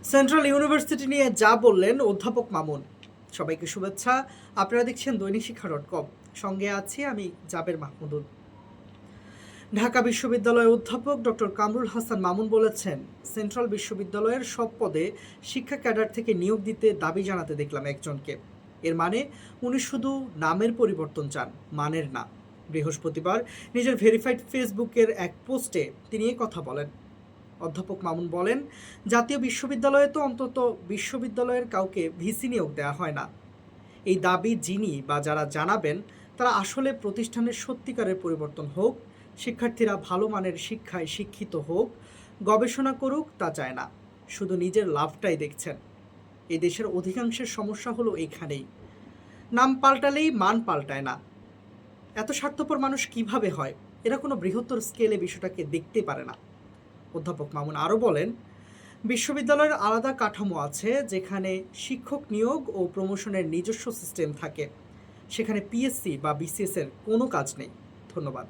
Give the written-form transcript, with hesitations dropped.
Central university নিয়ে যা বললেন অধ্যাপক মামুন। সবাইকে শুভেচ্ছা। আপনারা দেখছেন দৈনিক শিক্ষা.com। সঙ্গে আছি আমি জাবের মাহমুদুল। ঢাকা বিশ্ববিদ্যালয়ের অধ্যাপক ডক্টর কামরুল হাসান মামুন বলেছেন, সেন্ট্রাল বিশ্ববিদ্যালয়ের সব পদে শিক্ষা ক্যাডার থেকে নিয়োগ দিতে দাবি জানাতে দেখলাম একজনকে। এর মানে উনি শুধু নামের পরিবর্তন চান, মানের না। বৃহস্পতিবার নিজের ভেরিফাইড ফেসবুকের এক পোস্টে তিনি এই কথা বলেন। অধ্যাপক মামুন বলেন, জাতীয় বিশ্ববিদ্যালয়ে তো অন্তত বিশ্ববিদ্যালয়ের কাউকে ভিসি নিয়োগ দেওয়া হয় না। এই দাবি যিনি বা যারা জানাবেন তারা আসলে প্রতিষ্ঠানের সত্যিকারের পরিবর্তন হোক, শিক্ষার্থীরা ভালো মানের শিক্ষায় শিক্ষিত হোক, গবেষণা করুক তা চায় না, শুধু নিজের লাভটাই দেখছেন। এই দেশের অধিকাংশের সমস্যা হলো এখানেই, নাম পাল্টালেই মান পাল্টায় না। এত স্বার্থপর মানুষ কিভাবে হয়? এরা কোনো বৃহত্তর স্কেলে বিষয়টাকে দেখতে পারে না। অধ্যাপক মামুন আরও বলেন, বিশ্ববিদ্যালয়ের আলাদা কাঠামো আছে যেখানে শিক্ষক নিয়োগ ও প্রমোশনের নিজস্ব সিস্টেম থাকে। সেখানে পিএসসি বা বিসিএস এর কোনো কাজ নেই। ধন্যবাদ।